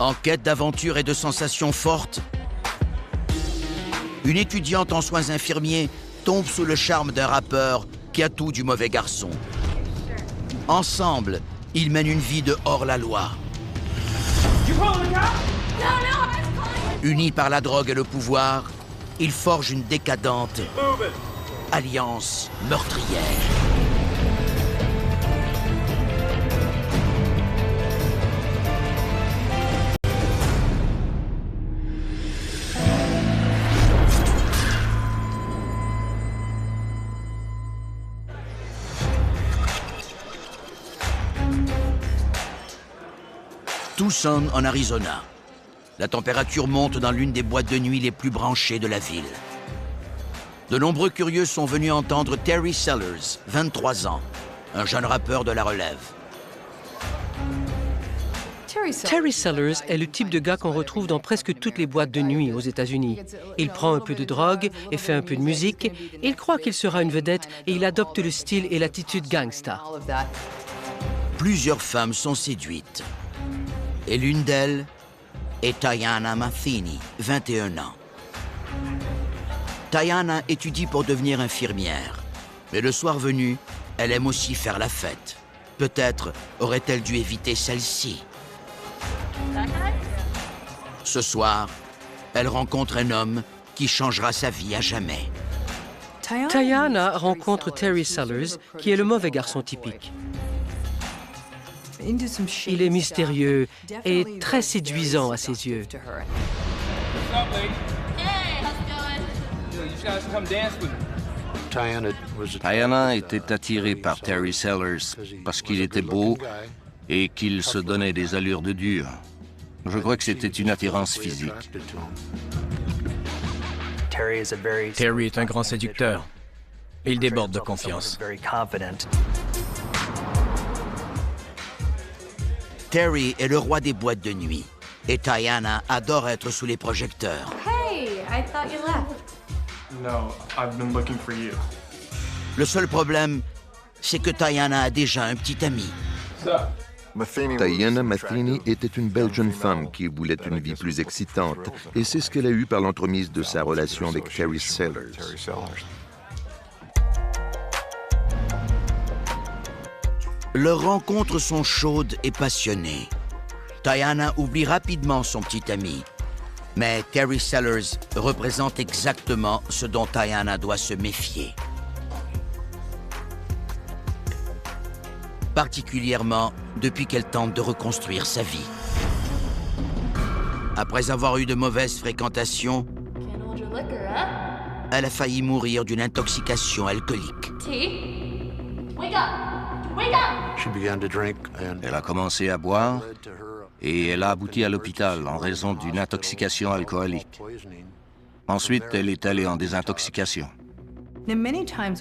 En quête d'aventure et de sensations fortes, une étudiante en soins infirmiers tombe sous le charme d'un rappeur qui a tout du mauvais garçon. Ensemble, ils mènent une vie de hors-la-loi. Unis par la drogue et le pouvoir, ils forgent une décadente alliance meurtrière. Tucson, en Arizona. La température monte dans l'une des boîtes de nuit les plus branchées de la ville. De nombreux curieux sont venus entendre Terry Sellers, 23 ans, un jeune rappeur de la relève. Terry Sellers est le type de gars qu'on retrouve dans presque toutes les boîtes de nuit aux États-Unis. Il prend un peu de drogue et fait un peu de musique. Il croit qu'il sera une vedette et il adopte le style et l'attitude gangsta. Plusieurs femmes sont séduites. Et l'une d'elles est Tayana Matheny, 21 ans. Tayana étudie pour devenir infirmière. Mais le soir venu, elle aime aussi faire la fête. Peut-être aurait-elle dû éviter celle-ci. Ce soir, elle rencontre un homme qui changera sa vie à jamais. Tayana rencontre Terry Sellers, qui est le mauvais garçon typique. Il est mystérieux et très séduisant à ses yeux. Tayana était attirée par Terry Sellers parce qu'il était beau et qu'il se donnait des allures de dur. Je crois que c'était une attirance physique. Terry est un grand séducteur. Il déborde de confiance. Terry est le roi des boîtes de nuit. Et Tayana adore être sous les projecteurs. Hey, I thought you left. No, I've been looking for you. Le seul problème, c'est que Tayana a déjà un petit ami. Tayana Matheny était une belle jeune femme qui voulait une vie plus excitante, et c'est ce qu'elle a eu par l'entremise de sa relation avec Terry Sellers. Leurs rencontres sont chaudes et passionnées. Tayana oublie rapidement son petit ami. Mais Terry Sellers représente exactement ce dont Tayana doit se méfier. Particulièrement depuis qu'elle tente de reconstruire sa vie. Après avoir eu de mauvaises fréquentations, elle a failli mourir d'une intoxication alcoolique. Elle a commencé à boire et elle a abouti à l'hôpital en raison d'une intoxication alcoolique. Ensuite, elle est allée en désintoxication.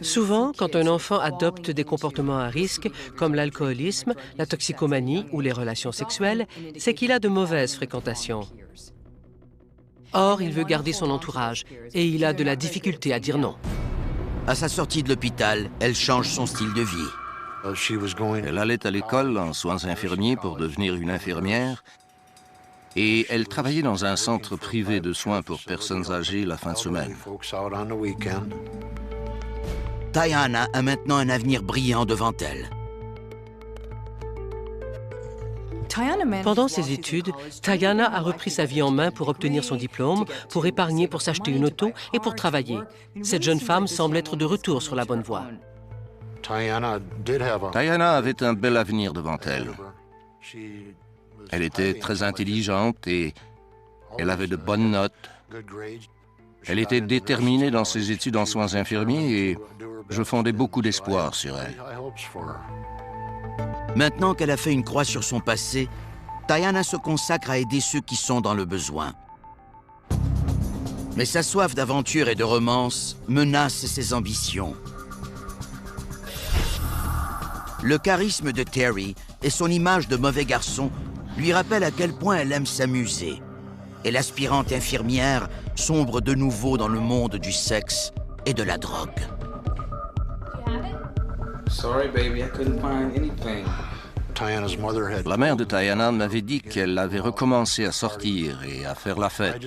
Souvent, quand un enfant adopte des comportements à risque, comme l'alcoolisme, la toxicomanie ou les relations sexuelles, c'est qu'il a de mauvaises fréquentations. Or, il veut garder son entourage et il a de la difficulté à dire non. À sa sortie de l'hôpital, elle change son style de vie. Elle allait à l'école en soins infirmiers pour devenir une infirmière et elle travaillait dans un centre privé de soins pour personnes âgées la fin de semaine. Tayana a maintenant un avenir brillant devant elle. Pendant ses études, Tayana a repris sa vie en main pour obtenir son diplôme, pour épargner pour s'acheter une auto et pour travailler. Cette jeune femme semble être de retour sur la bonne voie. Tayana avait un bel avenir devant elle. Elle était très intelligente et elle avait de bonnes notes. Elle était déterminée dans ses études en soins infirmiers et je fondais beaucoup d'espoir sur elle. Maintenant qu'elle a fait une croix sur son passé, Tayana se consacre à aider ceux qui sont dans le besoin. Mais sa soif d'aventure et de romance menace ses ambitions. Le charisme de Terry et son image de mauvais garçon lui rappellent à quel point elle aime s'amuser. Et l'aspirante infirmière sombre de nouveau dans le monde du sexe et de la drogue. Sorry, baby, I couldn't find anything. La mère de Tayana m'avait dit qu'elle avait recommencé à sortir et à faire la fête.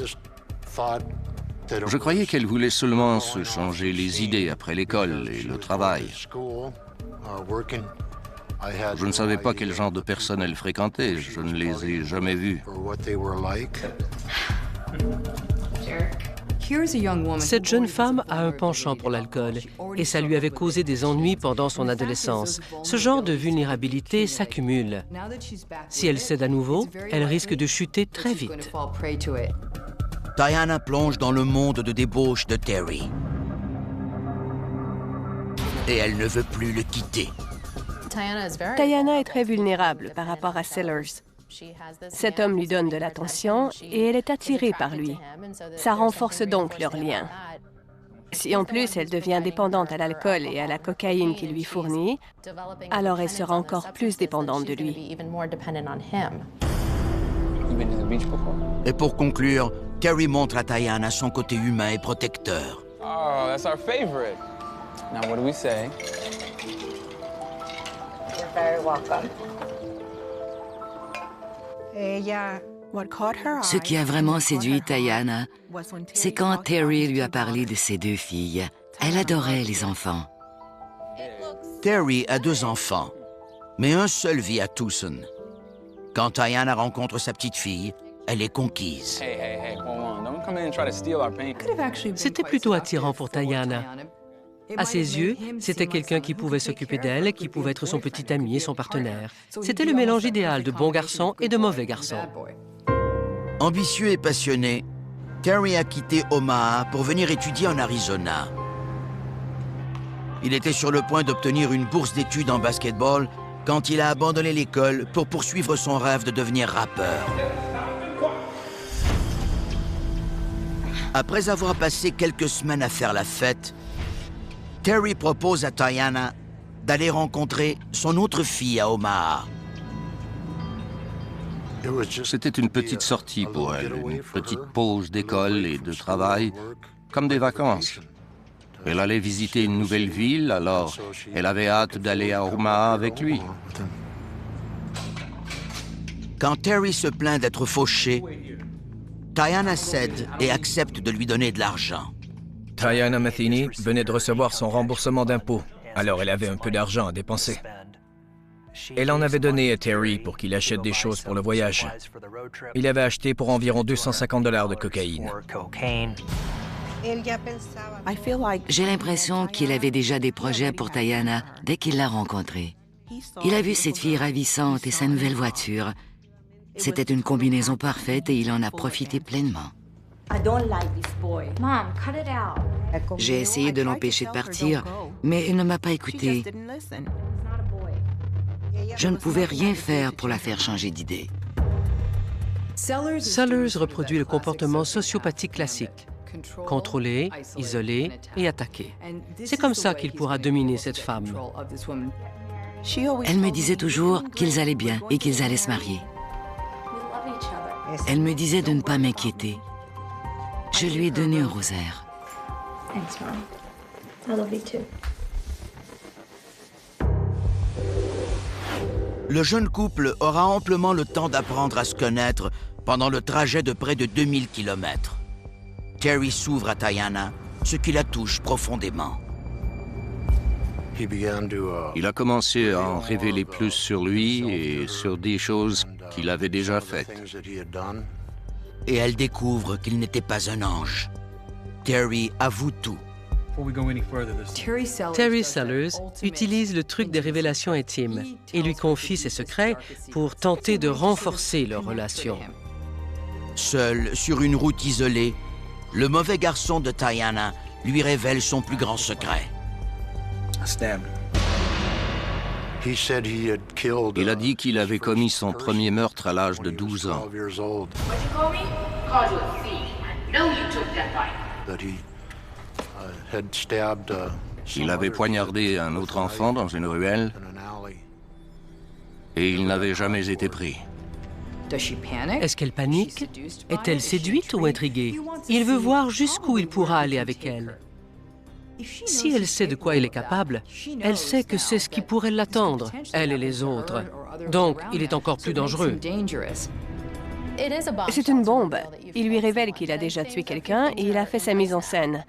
Je croyais qu'elle voulait seulement se changer les idées après l'école et le travail. Je ne savais pas quel genre de personnes elle fréquentait, je ne les ai jamais vues. Cette jeune femme a un penchant pour l'alcool et ça lui avait causé des ennuis pendant son adolescence. Ce genre de vulnérabilité s'accumule. Si elle cède à nouveau, elle risque de chuter très vite. Tayana plonge dans le monde de débauche de Terry. Et elle ne veut plus le quitter. Tayana est très vulnérable par rapport à Sellers. Cet homme lui donne de l'attention et elle est attirée par lui. Ça renforce donc leur lien. Si en plus elle devient dépendante à l'alcool et à la cocaïne qu'il lui fournit, alors elle sera encore plus dépendante de lui. Et pour conclure, Terry montre à Tayana son côté humain et protecteur. Oh, that's our favorite. Now what do we say? You're very welcome. Ce qui a vraiment séduit Tayana, c'est quand Terry lui a parlé de ses 2 filles. Elle adorait les enfants. Terry a 2 enfants, mais un seul vit à Tucson. Quand Tayana rencontre sa petite fille, elle est conquise. Hey, hold on. Don't come in and try to steal our paint. C'était plutôt attirant pour Tayana. À ses yeux, c'était quelqu'un qui pouvait s'occuper d'elle, qui pouvait être son petit ami et son partenaire. C'était le mélange idéal de bon garçon et de mauvais garçon. Ambitieux et passionné, Terry a quitté Omaha pour venir étudier en Arizona. Il était sur le point d'obtenir une bourse d'études en basketball quand il a abandonné l'école pour poursuivre son rêve de devenir rappeur. Après avoir passé quelques semaines à faire la fête, Terry propose à Tayana d'aller rencontrer son autre fille à Omaha. C'était une petite sortie pour elle, une petite pause d'école et de travail, comme des vacances. Elle allait visiter une nouvelle ville, alors elle avait hâte d'aller à Omaha avec lui. Quand Terry se plaint d'être fauché, Tayana cède et accepte de lui donner de l'argent. Tayana Matheny venait de recevoir son remboursement d'impôts, alors elle avait un peu d'argent à dépenser. Elle en avait donné à Terry pour qu'il achète des choses pour le voyage. Il avait acheté pour environ 250 $ de cocaïne. J'ai l'impression qu'il avait déjà des projets pour Tayana dès qu'il l'a rencontrée. Il a vu cette fille ravissante et sa nouvelle voiture. C'était une combinaison parfaite et il en a profité pleinement. Mom, cut it out. J'ai essayé de l'empêcher de partir, mais il ne m'a pas écouté. Je ne pouvais rien faire pour la faire changer d'idée. Sellers reproduit le comportement sociopathique classique. Contrôler, isoler et attaquer. C'est comme ça qu'il pourra dominer cette femme. Elle me disait toujours qu'ils allaient bien et qu'ils allaient se marier. We love each other. Elle me disait de ne pas m'inquiéter. Je lui ai donné un rosaire. Thanks, Mom. I love you too. Le jeune couple aura amplement le temps d'apprendre à se connaître pendant le trajet de près de 2000 km. Terry s'ouvre à Tayana, ce qui la touche profondément. Il a commencé à en révéler plus sur lui et sur des choses qu'il avait déjà faites. Et elle découvre qu'il n'était pas un ange. Terry avoue tout. Terry Sellers utilise le truc des révélations intimes et lui confie ses secrets pour tenter de renforcer leur relation. Seul, sur une route isolée, le mauvais garçon de Tayana lui révèle son plus grand secret. Il a dit qu'il avait commis son premier meurtre à l'âge de 12 ans. Il avait poignardé un autre enfant dans une ruelle et il n'avait jamais été pris. Est-ce qu'elle panique? Est-elle séduite ou intriguée? Il veut voir jusqu'où il pourra aller avec elle. Si elle sait de quoi il est capable, elle sait que c'est ce qui pourrait l'attendre, elle et les autres. Donc, il est encore plus dangereux. C'est une bombe. Il lui révèle qu'il a déjà tué quelqu'un et il a fait sa mise en scène.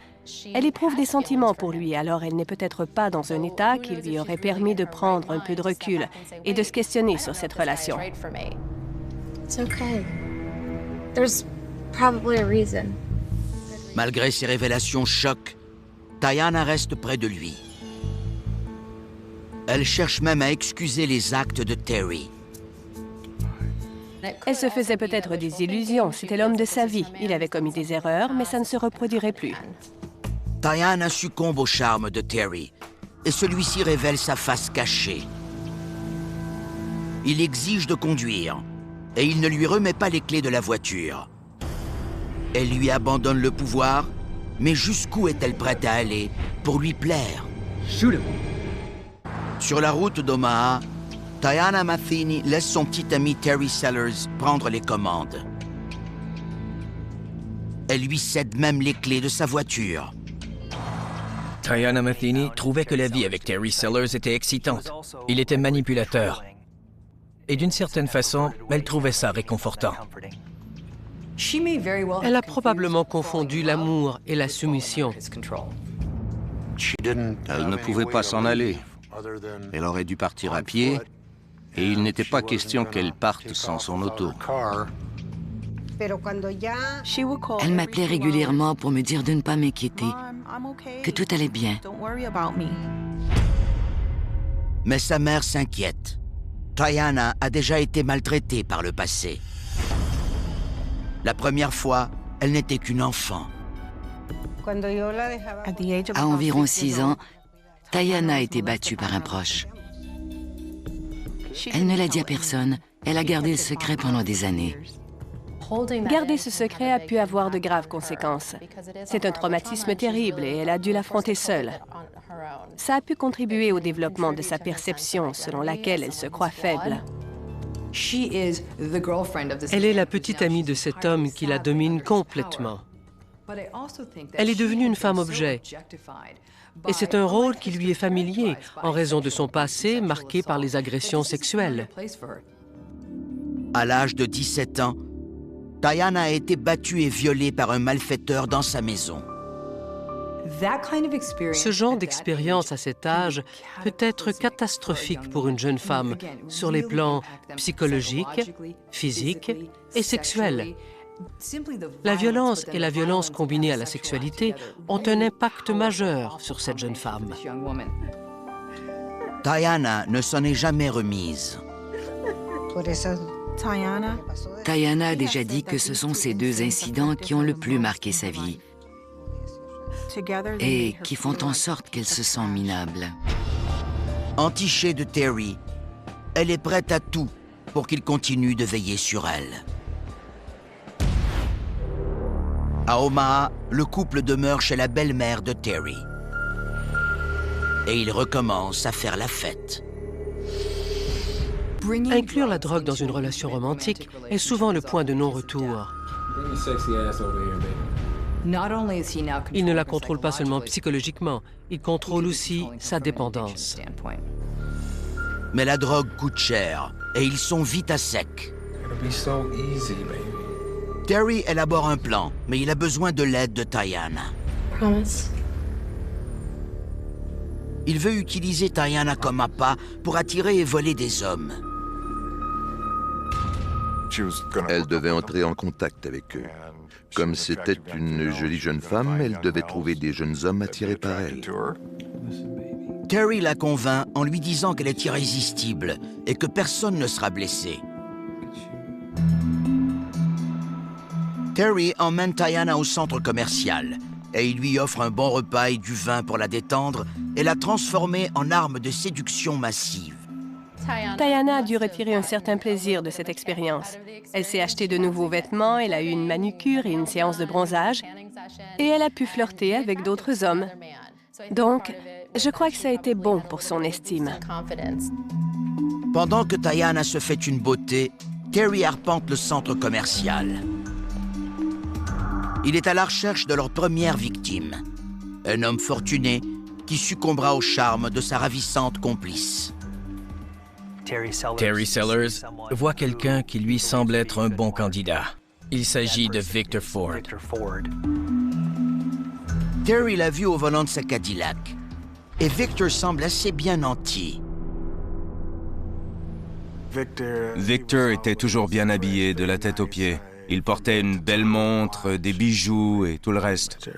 Elle éprouve des sentiments pour lui, alors elle n'est peut-être pas dans un état qui lui aurait permis de prendre un peu de recul et de se questionner sur cette relation. It's okay. There's probably a reason. Malgré ces révélations chocs, Diana reste près de lui. Elle cherche même à excuser les actes de Terry. Elle se faisait peut-être des illusions. C'était l'homme de sa vie. Il avait commis des erreurs, mais ça ne se reproduirait plus. Diana succombe au charme de Terry et celui-ci révèle sa face cachée. Il exige de conduire et il ne lui remet pas les clés de la voiture. Elle lui abandonne le pouvoir, mais jusqu'où est-elle prête à aller pour lui plaire? Sur la route d'Omaha, Diana Matheny laisse son petit ami Terry Sellers prendre les commandes. Elle lui cède même les clés de sa voiture. Diana Matheny trouvait que la vie avec Terry Sellers était excitante. Il était manipulateur. Et d'une certaine façon, elle trouvait ça réconfortant. Elle a probablement confondu l'amour et la soumission. Elle ne pouvait pas s'en aller. Elle aurait dû partir à pied, et il n'était pas question qu'elle parte sans son auto. Elle m'appelait régulièrement pour me dire de ne pas m'inquiéter, que tout allait bien. Mais sa mère s'inquiète. Diana a déjà été maltraitée par le passé. La première fois, elle n'était qu'une enfant. À environ 6 ans, Diana a été battue par un proche. Elle ne l'a dit à personne. Elle a gardé le secret pendant des années. Garder ce secret a pu avoir de graves conséquences. C'est un traumatisme terrible et elle a dû l'affronter seule. Ça a pu contribuer au développement de sa perception selon laquelle elle se croit faible. Elle est la petite amie de cet homme qui la domine complètement. Elle est devenue une femme-objet. Et c'est un rôle qui lui est familier en raison de son passé marqué par les agressions sexuelles. À l'âge de 17 ans, Diana a été battue et violée par un malfaiteur dans sa maison. Ce genre d'expérience à cet âge peut être catastrophique pour une jeune femme sur les plans psychologiques, physiques et sexuels. La violence et la violence combinée à la sexualité ont un impact majeur sur cette jeune femme. Diana ne s'en est jamais remise. Diana a déjà dit que ce sont ces 2 incidents qui ont le plus marqué sa vie et qui font en sorte qu'elle se sent minable. Entichée de Terry, elle est prête à tout pour qu'il continue de veiller sur elle. À Omaha, le couple demeure chez la belle-mère de Terry. Et il recommence à faire la fête. Inclure la drogue dans une relation romantique est souvent le point de non-retour. Il ne la contrôle pas seulement psychologiquement, il contrôle aussi sa dépendance. Mais la drogue coûte cher et ils sont vite à sec. Terry élabore un plan, mais il a besoin de l'aide de Diana. Promise. Il veut utiliser Diana comme appât pour attirer et voler des hommes. Elle devait entrer en contact avec eux. Comme c'était une jolie jeune femme, elle devait trouver des jeunes hommes attirés par elle. Terry la convainc en lui disant qu'elle est irrésistible et que personne ne sera blessé. Terry emmène Diana au centre commercial et il lui offre un bon repas et du vin pour la détendre et la transformer en arme de séduction massive. Diana a dû retirer un certain plaisir de cette expérience. Elle s'est acheté de nouveaux vêtements, elle a eu une manucure et une séance de bronzage, et elle a pu flirter avec d'autres hommes. Donc, je crois que ça a été bon pour son estime. Pendant que Diana se fait une beauté, Terry arpente le centre commercial. Il est à la recherche de leur première victime. Un homme fortuné qui succombera au charme de sa ravissante complice. Terry Sellers voit quelqu'un qui lui semble être un bon candidat. Il s'agit de Victor Ford. Terry l'a vu au volant de sa Cadillac. Et Victor semble assez bien nanti. Victor était toujours bien habillé de la tête aux pieds. Il portait une belle montre, des bijoux et tout le reste.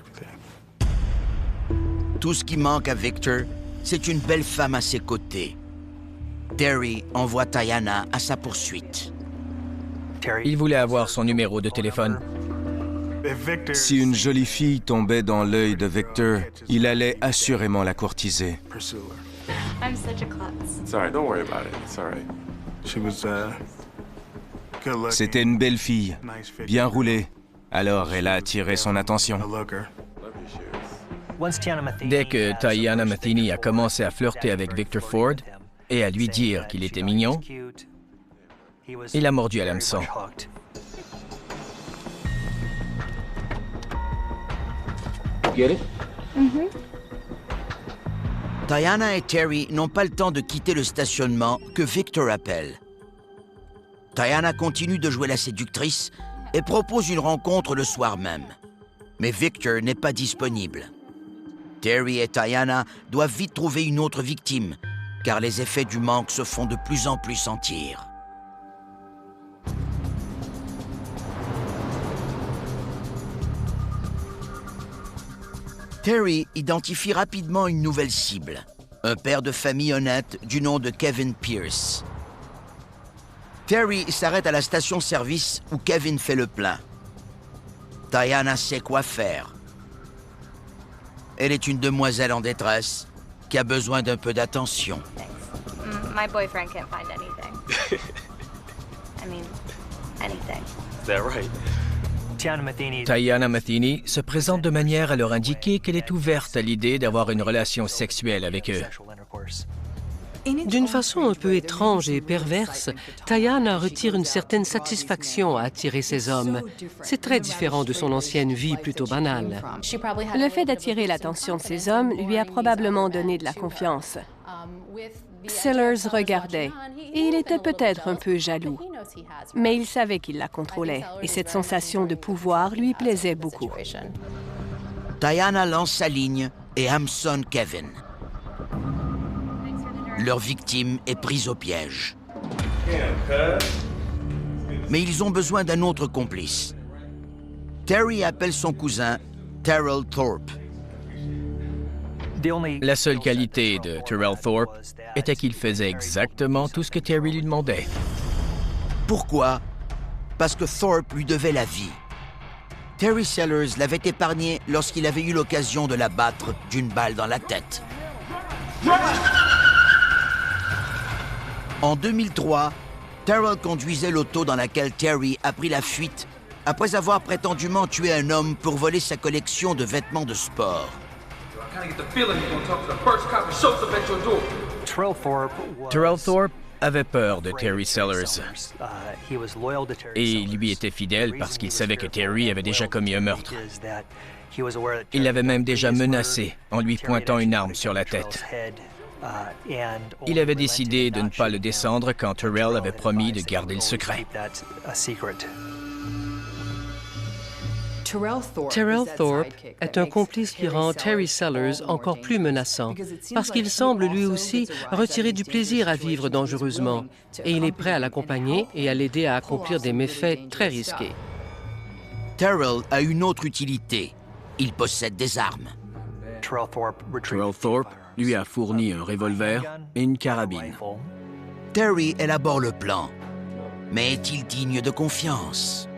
Tout ce qui manque à Victor, c'est une belle femme à ses côtés. Terry envoie Tayanna à sa poursuite. Il voulait avoir son numéro de téléphone. Si une jolie fille tombait dans l'œil de Victor, il allait assurément la courtiser. I'm such a klutz. It's all right, don't worry about it. It's all right. C'était une belle fille, bien roulée. Alors elle a attiré son attention. Dès que Tayanna Matheny a commencé à flirter avec Victor Ford et à lui dire qu'il était mignon, il a mordu à l'hameçon. Get it? Tayanna et Terry n'ont pas le temps de quitter le stationnement que Victor appelle. Tayanna continue de jouer la séductrice et propose une rencontre le soir même. Mais Victor n'est pas disponible. Terry et Tayanna doivent vite trouver une autre victime, car les effets du manque se font de plus en plus sentir. Terry identifie rapidement une nouvelle cible, un père de famille honnête du nom de Kevin Pierce. Terry s'arrête à la station-service où Kevin fait le plein. Tayanna sait quoi faire. Elle est une demoiselle en détresse qui a besoin d'un peu d'attention. My boyfriend can't find anything. I mean, anything. Is that right? Tayanna Matheny se présente de manière à leur indiquer qu'elle est ouverte à l'idée d'avoir une relation sexuelle avec eux. D'une façon un peu étrange et perverse, Tayanna retire une certaine satisfaction à attirer ces hommes. C'est très différent de son ancienne vie plutôt banale. Le fait d'attirer l'attention de ces hommes lui a probablement donné de la confiance. Sellers regardait, et il était peut-être un peu jaloux. Mais il savait qu'il la contrôlait, et cette sensation de pouvoir lui plaisait beaucoup. Tayanna lance sa ligne et hameçonne Kevin. Leur victime est prise au piège. Mais ils ont besoin d'un autre complice. Terry appelle son cousin, Terrell Thorpe. La seule qualité de Terrell Thorpe était qu'il faisait exactement tout ce que Terry lui demandait. Pourquoi? Parce que Thorpe lui devait la vie. Terry Sellers l'avait épargné lorsqu'il avait eu l'occasion de la battre d'une balle dans la tête. En 2003, Terrell conduisait l'auto dans laquelle Terry a pris la fuite après avoir prétendument tué un homme pour voler sa collection de vêtements de sport. Terrell Thorpe avait peur de Terry Sellers. Et il lui était fidèle parce qu'il savait que Terry avait déjà commis un meurtre. Il l'avait même déjà menacé en lui pointant une arme sur la tête. Il avait décidé de ne pas le descendre quand Terrell avait promis de garder le secret. Terrell Thorpe est un complice qui rend Terry Sellers encore plus menaçant, parce qu'il semble lui aussi retirer du plaisir à vivre dangereusement, et il est prêt à l'accompagner et à l'aider à accomplir des méfaits très risqués. Terrell a une autre utilité. Il possède des armes. Terrell Thorpe lui a fourni un revolver et une carabine. Terry élabore le plan. Mais est-il digne de confiance?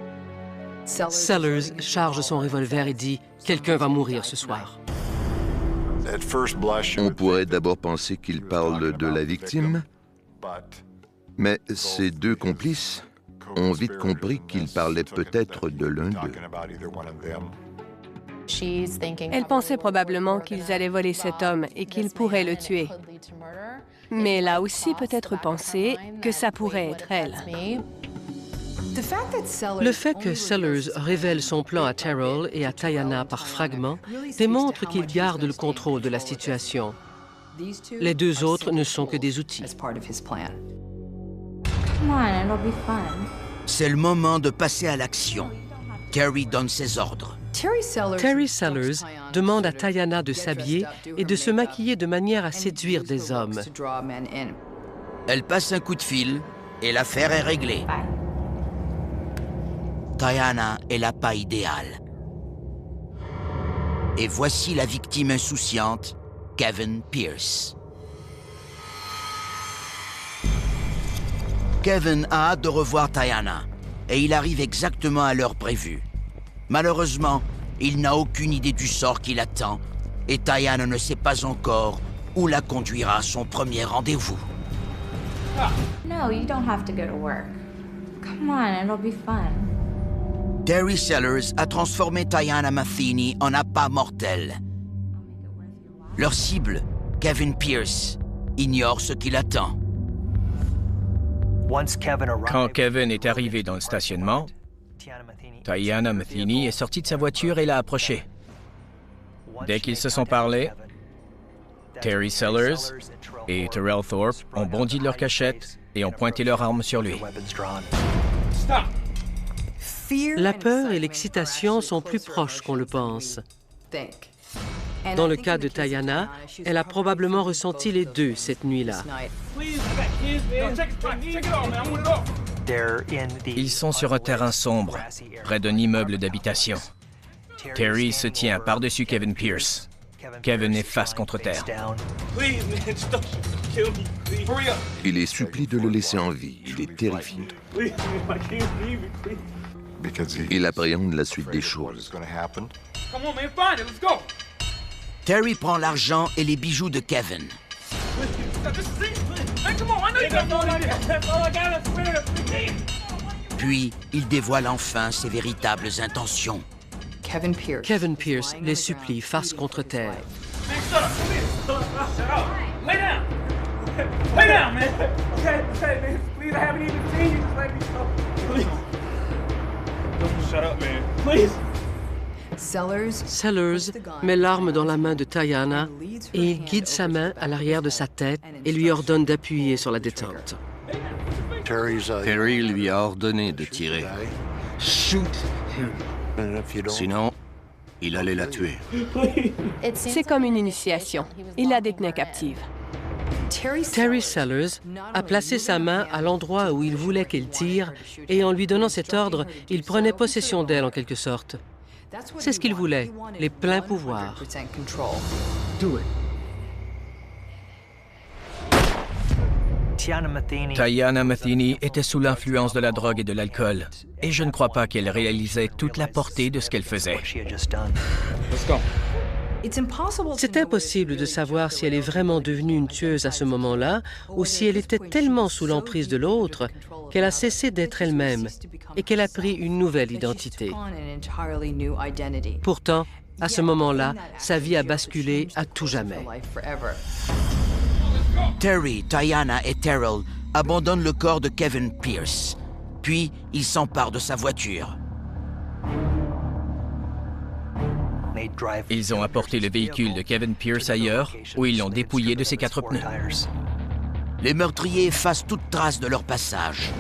Sellers charge son revolver et dit « Quelqu'un va mourir ce soir ». On pourrait d'abord penser qu'il parle de la victime, mais ces deux complices ont vite compris qu'il parlait peut-être de l'un d'eux. Elle pensait probablement qu'ils allaient voler cet homme et qu'ils pourraient le tuer. Mais elle a aussi peut-être pensé que ça pourrait être elle. Le fait que Sellers révèle son plan à Terrell et à Tayanna par fragments démontre qu'il garde le contrôle de la situation. Les deux autres ne sont que des outils. C'est le moment de passer à l'action. Terry donne ses ordres. Terry Sellers demande à Tayanna de s'habiller et de se maquiller de manière à séduire des hommes. Elle passe un coup de fil et l'affaire est réglée. Tayanna est la paille idéale. Et voici la victime insouciante, Kevin Pierce. Kevin a hâte de revoir Tayanna et il arrive exactement à l'heure prévue. Malheureusement, il n'a aucune idée du sort qui l'attend et Tayanna ne sait pas encore où la conduira son premier rendez-vous. No, you don't have to go to work. Come on, it'll be fun. Terry Sellers a transformé Tayanna Matheny en appât mortel. Leur cible, Kevin Pierce, ignore ce qui l'attend. Quand Kevin est arrivé dans le stationnement, Tayanna Matheny est sortie de sa voiture et l'a approché. Dès qu'ils se sont parlé, Terry Sellers et Terrell Thorpe ont bondi de leur cachette et ont pointé leurs armes sur lui. La peur et l'excitation sont plus proches qu'on le pense. Dans le cas de Tayanna, elle a probablement ressenti les deux cette nuit-là. Ils sont sur un terrain sombre, près d'un immeuble d'habitation. Terry se tient par-dessus Kevin Pierce. Kevin est face contre terre. Il les supplie de le laisser en vie. Il est terrifié. Il appréhende la suite des choses. Terry prend l'argent et les bijoux de Kevin. Puis, il dévoile enfin ses véritables intentions. Kevin Pierce les supplie face contre terre. Sellers met l'arme dans la main de Tayanna et il guide sa main à l'arrière de sa tête et lui ordonne d'appuyer sur la détente. Terry lui a ordonné de tirer. Sinon, il allait la tuer. C'est comme une initiation. Il la détenait captive. Terry Sellers a placé sa main à l'endroit où il voulait qu'elle tire et en lui donnant cet ordre, il prenait possession d'elle en quelque sorte. C'est ce qu'il voulait, les pleins pouvoirs. Tayanna Matheny était sous l'influence de la drogue et de l'alcool, et je ne crois pas qu'elle réalisait toute la portée de ce qu'elle faisait. C'est impossible de savoir si elle est vraiment devenue une tueuse à ce moment-là ou si elle était tellement sous l'emprise de l'autre qu'elle a cessé d'être elle-même et qu'elle a pris une nouvelle identité. Pourtant, à ce moment-là, sa vie a basculé à tout jamais. Terry, Tayanna et Terrell abandonnent le corps de Kevin Pierce. Puis, ils s'emparent de sa voiture. Ils ont apporté le véhicule de Kevin Pierce ailleurs, où ils l'ont dépouillé de ses 4 pneus. Les meurtriers effacent toute trace de leur passage.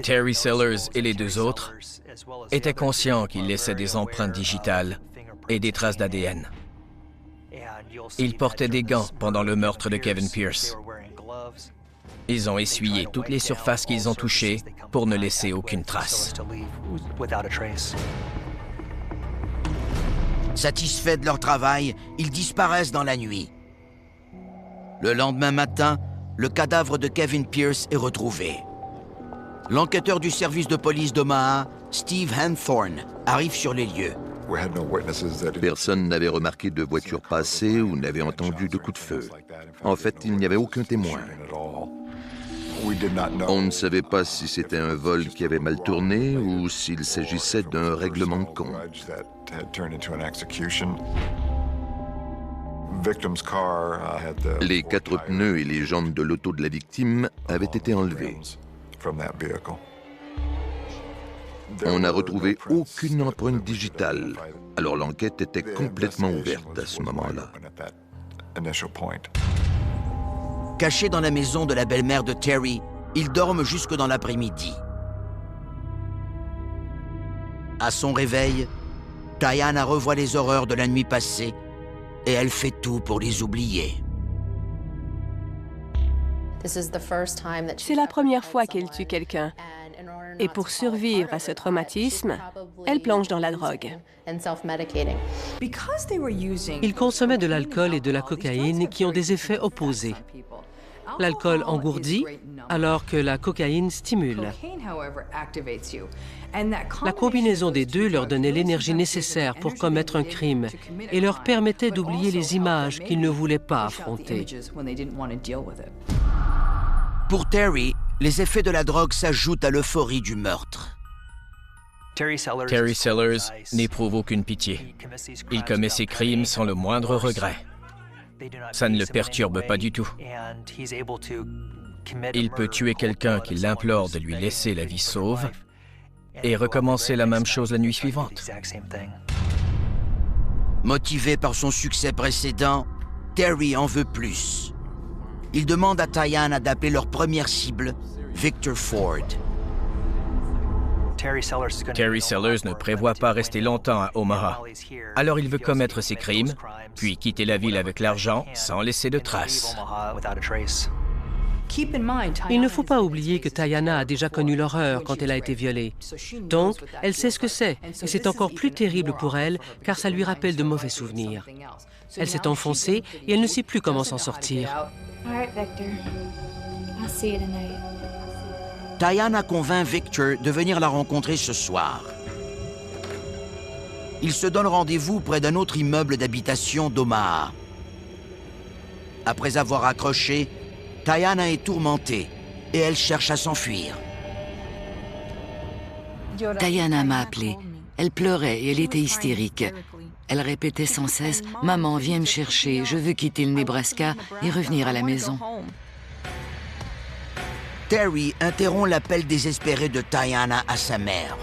Terry Sellers et les deux autres étaient conscients qu'ils laissaient des empreintes digitales et des traces d'ADN. Ils portaient des gants pendant le meurtre de Kevin Pierce. Ils ont essuyé toutes les surfaces qu'ils ont touchées pour ne laisser aucune trace. Satisfaits de leur travail, ils disparaissent dans la nuit. Le lendemain matin, le cadavre de Kevin Pierce est retrouvé. L'enquêteur du service de police d'Omaha, Steve Hanthorne, arrive sur les lieux. Personne n'avait remarqué de voiture passer ou n'avait entendu de coups de feu. En fait, il n'y avait aucun témoin. On ne savait pas si c'était un vol qui avait mal tourné ou s'il s'agissait d'un règlement de compte. Les 4 pneus et les jantes de l'auto de la victime avaient été enlevés. On n'a retrouvé aucune empreinte digitale, alors l'enquête était complètement ouverte à ce moment-là. Cachés dans la maison de la belle-mère de Terry, ils dorment jusque dans l'après-midi. À son réveil, Diana revoit les horreurs de la nuit passée et elle fait tout pour les oublier. C'est la première fois qu'elle tue quelqu'un. Et pour survivre à ce traumatisme, elle plonge dans la drogue. Ils consommaient de l'alcool et de la cocaïne qui ont des effets opposés. L'alcool engourdit, alors que la cocaïne stimule. La combinaison des deux leur donnait l'énergie nécessaire pour commettre un crime et leur permettait d'oublier les images qu'ils ne voulaient pas affronter. Pour Terry, les effets de la drogue s'ajoutent à l'euphorie du meurtre. Terry Sellers n'éprouve aucune pitié. Il commet ses crimes sans le moindre regret. Ça ne le perturbe pas du tout. Il peut tuer quelqu'un qui l'implore de lui laisser la vie sauve et recommencer la même chose la nuit suivante. Motivé par son succès précédent, Terry en veut plus. Il demande à Diana d'appeler leur première cible, Victor Ford. Terry Sellers ne prévoit pas rester longtemps à Omaha. Alors il veut commettre ses crimes, puis quitter la ville avec l'argent sans laisser de traces. Il ne faut pas oublier que Diana a déjà connu l'horreur quand elle a été violée. Donc, elle sait ce que c'est, et c'est encore plus terrible pour elle, car ça lui rappelle de mauvais souvenirs. Elle s'est enfoncée et elle ne sait plus comment s'en sortir. Diana convainc Victor de venir la rencontrer ce soir. Ils se donnent rendez-vous près d'un autre immeuble d'habitation d'Omaha. Après avoir accroché, Diana est tourmentée et elle cherche à s'enfuir. Diana m'a appelée. Elle pleurait et elle était hystérique. Elle répétait sans cesse « Maman, viens me chercher, je veux quitter le Nebraska et revenir à la maison. » Terry interrompt l'appel désespéré de Diana à sa mère.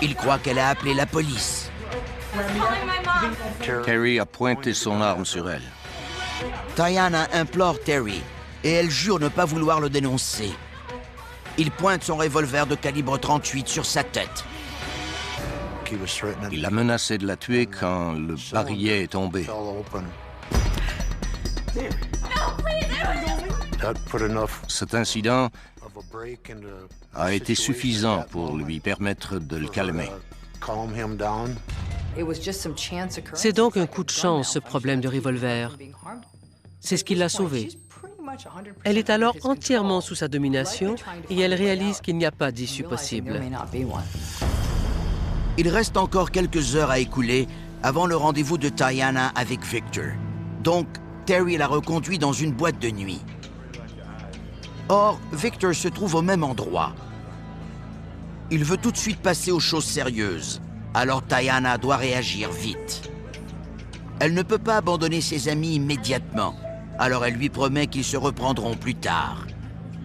Il croit qu'elle a appelé la police. Terry a pointé son arme sur elle. Diana implore Terry et elle jure ne pas vouloir le dénoncer. Il pointe son revolver de calibre 38 sur sa tête. Il a menacé de la tuer quand le barillet est tombé. Cet incident a été suffisant pour lui permettre de le calmer. C'est donc un coup de chance, ce problème de revolver. C'est ce qui l'a sauvée. Elle est alors entièrement sous sa domination et elle réalise qu'il n'y a pas d'issue possible. Il reste encore quelques heures à écouler avant le rendez-vous de Diana avec Victor. Donc, Terry la reconduit dans une boîte de nuit. Or, Victor se trouve au même endroit. Il veut tout de suite passer aux choses sérieuses. Alors Diana doit réagir vite. Elle ne peut pas abandonner ses amis immédiatement. Alors elle lui promet qu'ils se reprendront plus tard.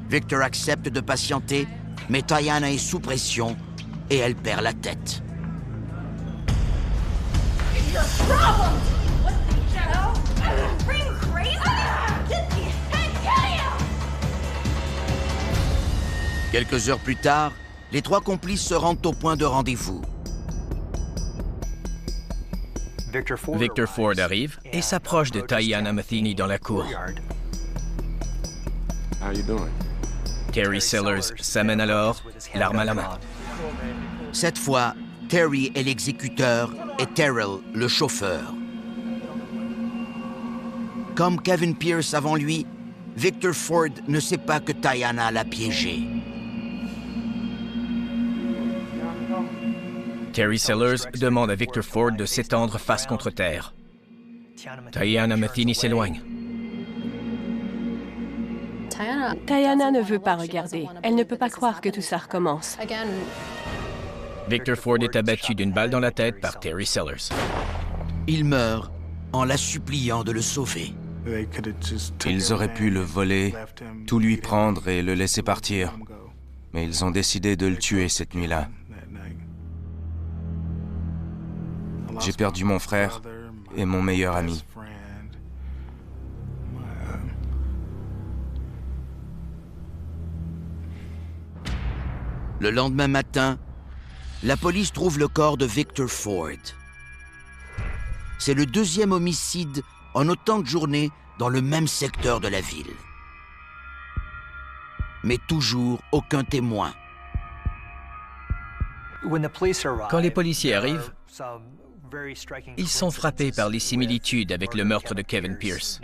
Victor accepte de patienter, mais Diana est sous pression et elle perd la tête. Quelques heures plus tard, les trois complices se rendent au point de rendez-vous. Victor Ford arrive et s'approche de Diana Matheny dans la cour. Terry Sellers s'amène alors, l'arme à la main. Cette fois, Terry est l'exécuteur et Terrell le chauffeur. Comme Kevin Pierce avant lui, Victor Ford ne sait pas que Diana l'a piégé. Terry Sellers demande à Victor Ford de s'étendre face contre terre. Diana Matheny s'éloigne. Diana ne veut pas regarder. Elle ne peut pas croire que tout ça recommence. Victor Ford est abattu d'une balle dans la tête par Terry Sellers. Il meurt en la suppliant de le sauver. Ils auraient pu le voler, tout lui prendre et le laisser partir. Mais ils ont décidé de le tuer cette nuit-là. J'ai perdu mon frère et mon meilleur ami. Le lendemain matin, la police trouve le corps de Victor Ford. C'est le deuxième homicide en autant de journées dans le même secteur de la ville. Mais toujours aucun témoin. Quand les policiers arrivent, ils sont frappés par les similitudes avec le meurtre de Kevin Pierce.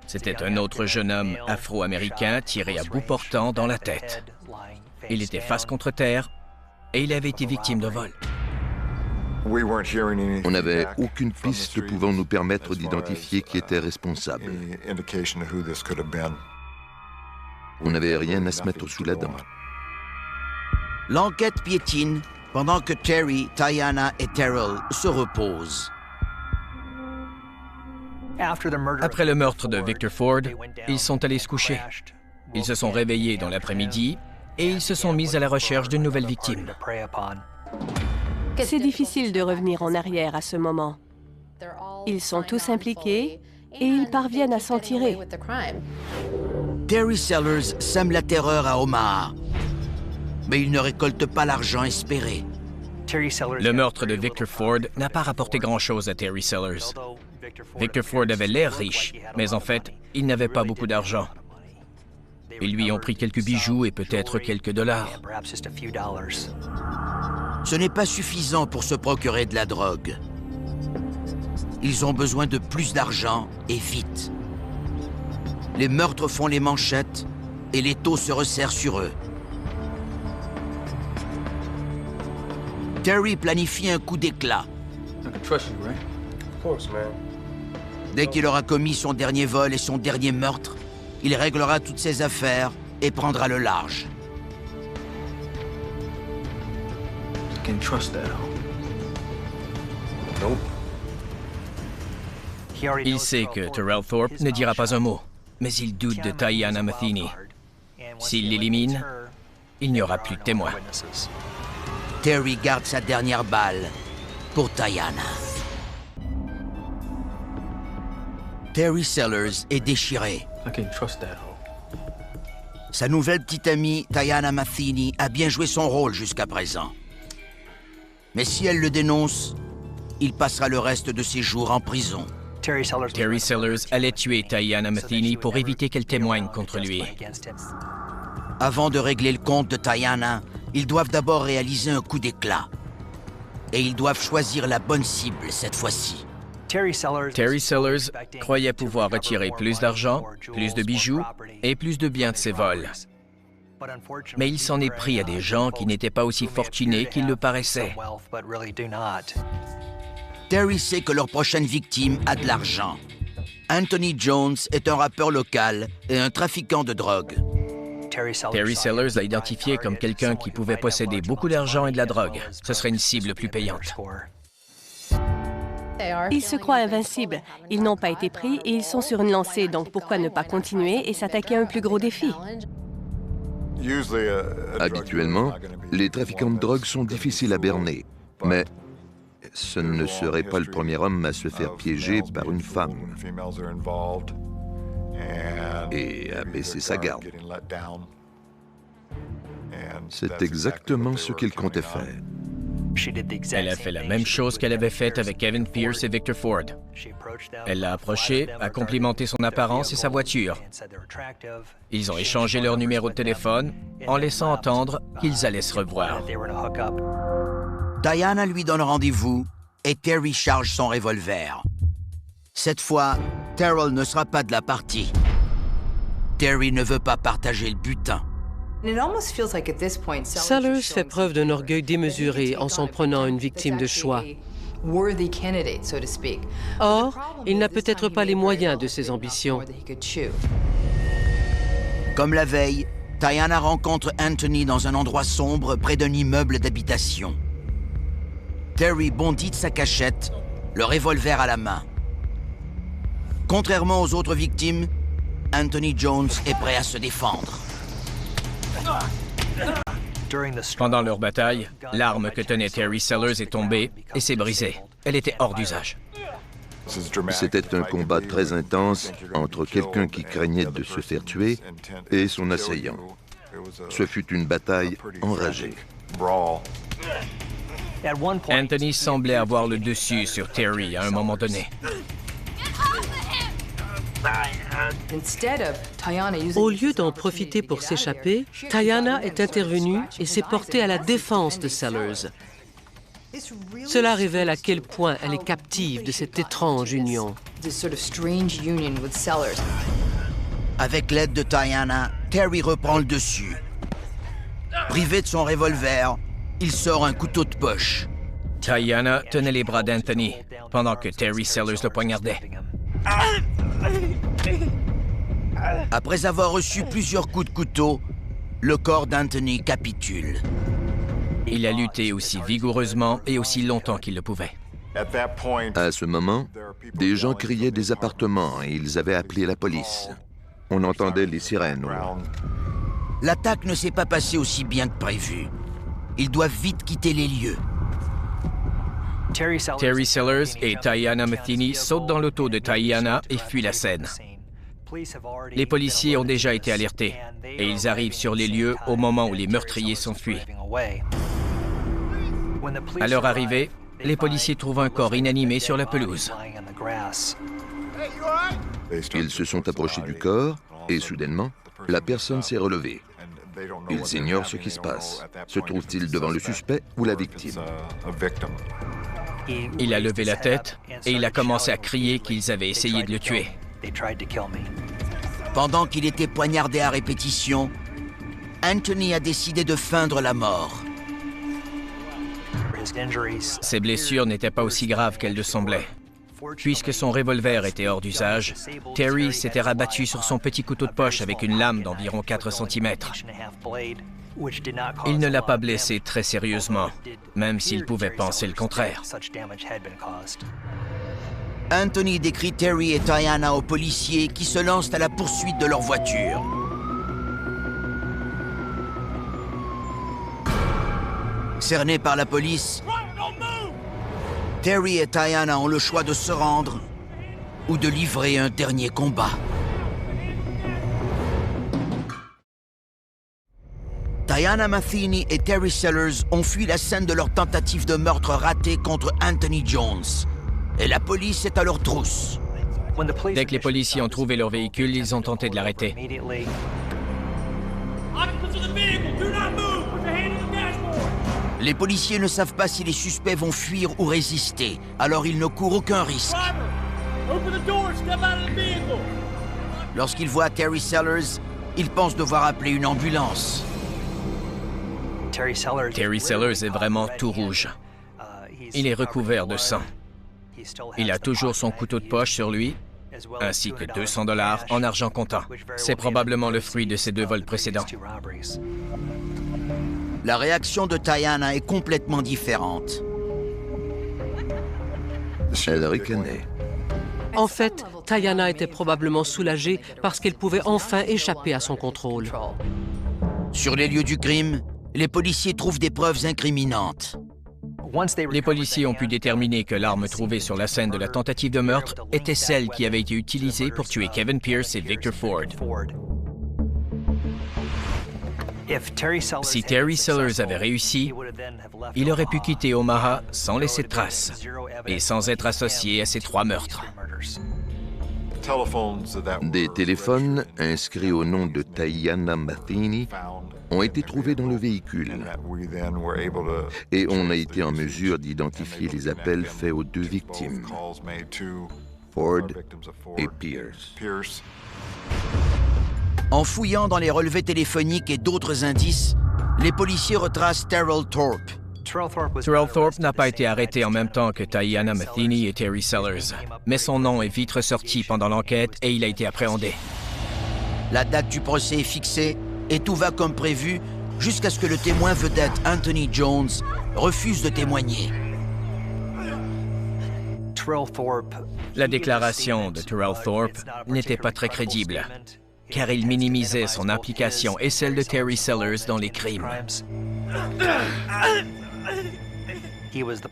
C'était un autre jeune homme afro-américain tiré à bout portant dans la tête. Il était face contre terre et il avait été victime de vol. On n'avait aucune piste pouvant nous permettre d'identifier qui était responsable. On n'avait rien à se mettre sous la dent. L'enquête piétine pendant que Terry, Tayana et Terrell se reposent. Après le meurtre de Victor Ford, ils sont allés se coucher. Ils se sont réveillés dans l'après-midi et ils se sont mis à la recherche d'une nouvelle victime. C'est difficile de revenir en arrière à ce moment. Ils sont tous impliqués et ils parviennent à s'en tirer. Terry Sellers sème la terreur à Omaha, mais il ne récolte pas l'argent espéré. Le meurtre de Victor Ford n'a pas rapporté grand-chose à Terry Sellers. Victor Ford avait l'air riche, mais en fait, il n'avait pas beaucoup d'argent. Ils lui ont pris quelques bijoux et peut-être quelques dollars. Ce n'est pas suffisant pour se procurer de la drogue. Ils ont besoin de plus d'argent et vite. Les meurtres font les manchettes et les taux se resserrent sur eux. Terry planifie un coup d'éclat. Dès qu'il aura commis son dernier vol et son dernier meurtre, il réglera toutes ses affaires et prendra le large. Il sait que Terrell Thorpe ne dira pas un mot, mais il doute de Tayana Matheny. S'il l'élimine, il n'y aura plus de témoins. Terry garde sa dernière balle pour Tayana. Terry Sellers est déchiré. Sa nouvelle petite amie, Tayana Matheny, a bien joué son rôle jusqu'à présent. Mais si elle le dénonce, il passera le reste de ses jours en prison. Terry Sellers allait tuer Tayana Matheny pour éviter qu'elle témoigne contre lui. Avant de régler le compte de Tayana, ils doivent d'abord réaliser un coup d'éclat. Et ils doivent choisir la bonne cible cette fois-ci. Terry Sellers croyait pouvoir retirer plus d'argent, plus de bijoux et plus de biens de ses vols. Mais il s'en est pris à des gens qui n'étaient pas aussi fortunés qu'ils le paraissaient. Terry sait que leur prochaine victime a de l'argent. Anthony Jones est un rappeur local et un trafiquant de drogue. Terry Sellers l'a identifié comme quelqu'un qui pouvait posséder beaucoup d'argent et de la drogue. Ce serait une cible plus payante. Ils se croient invincibles. Ils n'ont pas été pris et ils sont sur une lancée, donc pourquoi ne pas continuer et s'attaquer à un plus gros défi? Habituellement, les trafiquants de drogue sont difficiles à berner, mais ce ne serait pas le premier homme à se faire piéger par une femme et à baisser sa garde. C'est exactement ce qu'il comptait faire. Elle a fait la même chose qu'elle avait faite avec Kevin Pierce et Victor Ford. Elle l'a approché, a complimenté son apparence et sa voiture. Ils ont échangé leur numéro de téléphone en laissant entendre qu'ils allaient se revoir. Tayana lui donne rendez-vous et Terry charge son revolver. Cette fois, Terrell ne sera pas de la partie. Terry ne veut pas partager le butin. Sellers fait preuve d'un orgueil démesuré en s'en prenant une victime de choix. Or, il n'a peut-être pas les moyens de ses ambitions. Comme la veille, Tayana rencontre Anthony dans un endroit sombre près d'un immeuble d'habitation. Terry bondit de sa cachette, le revolver à la main. Contrairement aux autres victimes, Anthony Jones est prêt à se défendre. Pendant leur bataille, l'arme que tenait Terry Sellers est tombée et s'est brisée. Elle était hors d'usage. C'était un combat très intense entre quelqu'un qui craignait de se faire tuer et son assaillant. Ce fut une bataille enragée. Anthony semblait avoir le dessus sur Terry à un moment donné. Au lieu d'en profiter pour s'échapper, Tayana est intervenue et s'est portée à la défense de Sellers. Cela révèle à quel point elle est captive de cette étrange union. Avec l'aide de Tayana, Terry reprend le dessus. Privé de son revolver, il sort un couteau de poche. Tayana tenait les bras d'Anthony pendant que Terry Sellers le poignardait. Après avoir reçu plusieurs coups de couteau, le corps d'Anthony capitule. Il a lutté aussi vigoureusement et aussi longtemps qu'il le pouvait. À ce moment, des gens criaient des appartements et ils avaient appelé la police. On entendait les sirènes au loin. L'attaque ne s'est pas passée aussi bien que prévu. Ils doivent vite quitter les lieux. Terry Sellers et Tayana Matheny sautent dans l'auto de Tayana et fuient la scène. Les policiers ont déjà été alertés et ils arrivent sur les lieux au moment où les meurtriers s'enfuient. À leur arrivée, les policiers trouvent un corps inanimé sur la pelouse. Ils se sont approchés du corps et soudainement, la personne s'est relevée. Ils ignorent ce qui se passe. Se trouve-t-il devant le suspect ou la victime? Il a levé la tête et il a commencé à crier qu'ils avaient essayé de le tuer. Pendant qu'il était poignardé à répétition, Anthony a décidé de feindre la mort. Ses blessures n'étaient pas aussi graves qu'elles le semblaient. Puisque son revolver était hors d'usage, Terry s'était rabattu sur son petit couteau de poche avec une lame d'environ 4 cm. Il ne l'a pas blessé très sérieusement, même s'il pouvait penser le contraire. Anthony décrit Terry et Tayana aux policiers qui se lancent à la poursuite de leur voiture. Cernés par la police, Terry et Tayana ont le choix de se rendre ou de livrer un dernier combat. Tayana Matheny et Terry Sellers ont fui la scène de leur tentative de meurtre ratée contre Anthony Jones. Et la police est à leur trousse. Dès que les policiers ont trouvé leur véhicule, ils ont tenté de l'arrêter. Les policiers ne savent pas si les suspects vont fuir ou résister, alors ils ne courent aucun risque. Lorsqu'ils voient Terry Sellers, ils pensent devoir appeler une ambulance. Terry Sellers est vraiment tout rouge. Il est recouvert de sang. Il a toujours son couteau de poche sur lui, ainsi que $200 en argent comptant. C'est probablement le fruit de ses 2 vols précédents. La réaction de Tayana est complètement différente. Elle ricanait. En fait, Tayana était probablement soulagée parce qu'elle pouvait enfin échapper à son contrôle. Sur les lieux du crime, les policiers trouvent des preuves incriminantes. Les policiers ont pu déterminer que l'arme trouvée sur la scène de la tentative de meurtre était celle qui avait été utilisée pour tuer Kevin Pierce et Victor Ford. Si Terry Sellers avait réussi, il aurait pu quitter Omaha sans laisser de traces et sans être associé à ces 3 meurtres. Des téléphones inscrits au nom de Tayana Matheny ont été trouvés dans le véhicule et on a été en mesure d'identifier les appels faits aux 2 victimes, Ford et Pierce. En fouillant dans les relevés téléphoniques et d'autres indices, les policiers retracent Terrell Thorpe. Terrell Thorpe n'a pas été arrêté en même temps que Tayana Matheny et Terry Sellers, mais son nom est vite ressorti pendant l'enquête et il a été appréhendé. La date du procès est fixée Et tout va comme prévu jusqu'à ce que le témoin vedette Anthony Jones refuse de témoigner. La déclaration de Terrell Thorpe n'était pas très crédible, car il minimisait son implication et celle de Terry Sellers dans les crimes.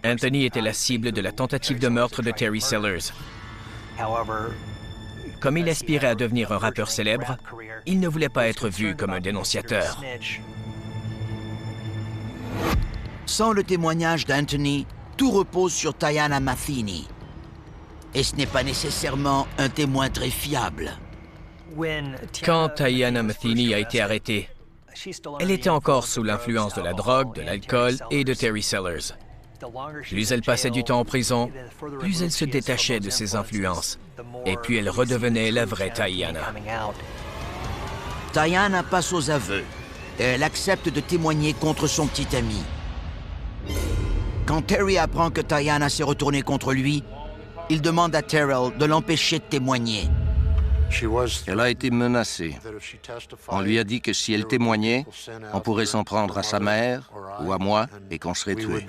Anthony était la cible de la tentative de meurtre de Terry Sellers. Comme il aspirait à devenir un rappeur célèbre, il ne voulait pas être vu comme un dénonciateur. Sans le témoignage d'Anthony, tout repose sur Tayanna Matheny. Et ce n'est pas nécessairement un témoin très fiable. Quand Tayanna Matheny a été arrêtée, elle était encore sous l'influence de la drogue, de l'alcool et de Terry Sellers. Plus elle passait du temps en prison, plus elle se détachait de ses influences. Et puis elle redevenait la vraie Tayanna. Tayanna passe aux aveux et elle accepte de témoigner contre son petit ami. Quand Terry apprend que Tayanna s'est retournée contre lui, il demande à Terrell de l'empêcher de témoigner. Elle a été menacée. On lui a dit que si elle témoignait, on pourrait s'en prendre à sa mère ou à moi et qu'on serait tués.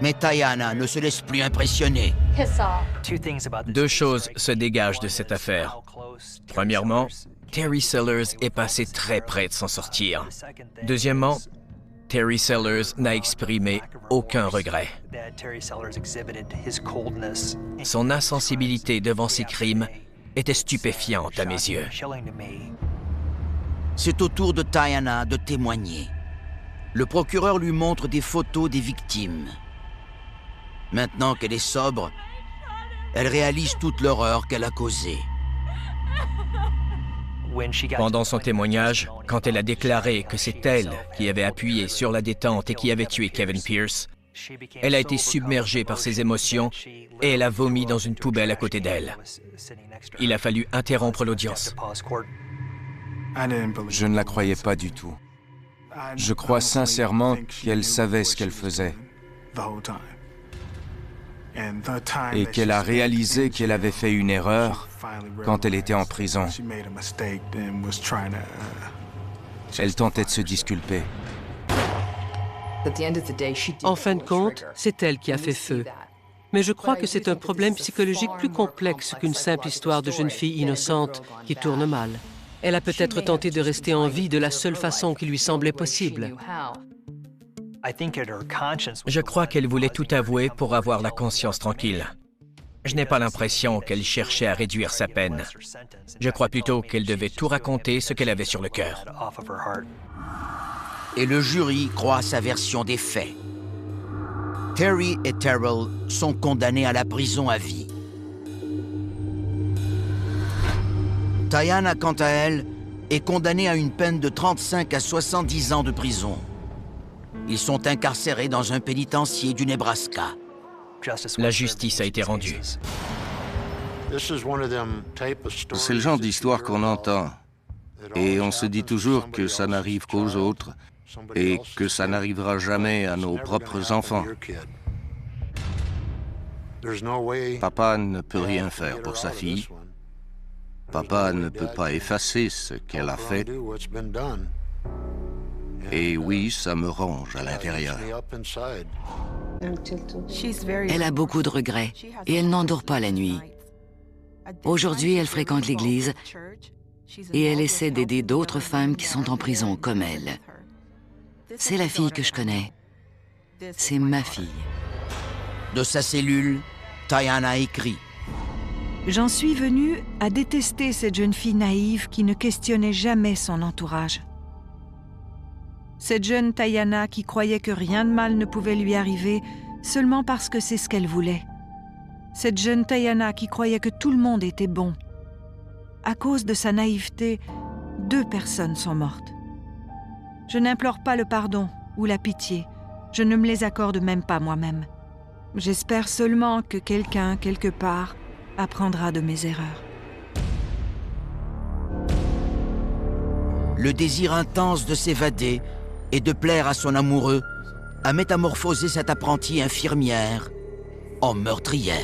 Mais Tayanna ne se laisse plus impressionner. Deux choses se dégagent de cette affaire. Premièrement, Terry Sellers est passé très près de s'en sortir. Deuxièmement, Terry Sellers n'a exprimé aucun regret. Son insensibilité devant ses crimes était stupéfiante à mes yeux. C'est au tour de Tayanna de témoigner. Le procureur lui montre des photos des victimes. Maintenant qu'elle est sobre, elle réalise toute l'horreur qu'elle a causée. Pendant son témoignage, quand elle a déclaré que c'est elle qui avait appuyé sur la détente et qui avait tué Kevin Pierce, elle a été submergée par ses émotions et elle a vomi dans une poubelle à côté d'elle. Il a fallu interrompre l'audience. Je ne la croyais pas du tout. Je crois sincèrement qu'elle savait ce qu'elle faisait et qu'elle a réalisé qu'elle avait fait une erreur quand elle était en prison. Elle tentait de se disculper. En fin de compte, c'est elle qui a fait feu. Mais je crois que c'est un problème psychologique plus complexe qu'une simple histoire de jeune fille innocente qui tourne mal. Elle a peut-être tenté de rester en vie de la seule façon qui lui semblait possible. Je crois qu'elle voulait tout avouer pour avoir la conscience tranquille. Je n'ai pas l'impression qu'elle cherchait à réduire sa peine. Je crois plutôt qu'elle devait tout raconter ce qu'elle avait sur le cœur. Et le jury croit à sa version des faits. Terry et Terrell sont condamnés à la prison à vie. Tayanna, quant à elle, est condamnée à une peine de 35 à 70 ans de prison. Ils sont incarcérés dans un pénitencier du Nebraska. La justice a été rendue. C'est le genre d'histoire qu'on entend. Et on se dit toujours que ça n'arrive qu'aux autres et que ça n'arrivera jamais à nos propres enfants. Papa ne peut rien faire pour sa fille. Papa ne peut pas effacer ce qu'elle a fait. Et oui, ça me ronge à l'intérieur. Elle a beaucoup de regrets et elle n'endort pas la nuit. Aujourd'hui, elle fréquente l'église et elle essaie d'aider d'autres femmes qui sont en prison comme elle. C'est la fille que je connais. C'est ma fille. De sa cellule, Tayanna écrit. J'en suis venue à détester cette jeune fille naïve qui ne questionnait jamais son entourage. Cette jeune Tayanna qui croyait que rien de mal ne pouvait lui arriver seulement parce que c'est ce qu'elle voulait. Cette jeune Tayanna qui croyait que tout le monde était bon. À cause de sa naïveté, 2 personnes sont mortes. Je n'implore pas le pardon ou la pitié. Je ne me les accorde même pas moi-même. J'espère seulement que quelqu'un, quelque part, apprendra de mes erreurs. Le désir intense de s'évader et de plaire à son amoureux a métamorphosé cette apprentie infirmière en meurtrière.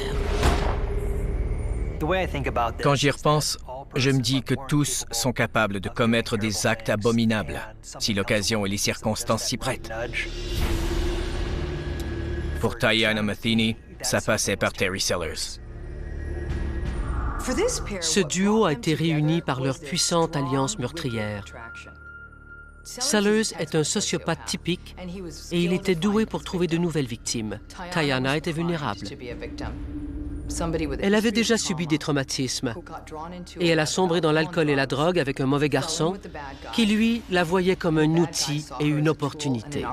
Quand j'y repense, Je me dis que tous sont capables de commettre des actes abominables, si l'occasion et les circonstances s'y prêtent. Pour Tayanna Matheny, ça passait par Terry Sellers. Ce duo a été réuni par leur puissante alliance meurtrière. Sellers est un sociopathe typique et il était doué pour trouver de nouvelles victimes. Tayanna était vulnérable. Elle avait déjà subi des traumatismes et elle a sombré dans l'alcool et la drogue avec un mauvais garçon qui, lui, la voyait comme un outil et une opportunité.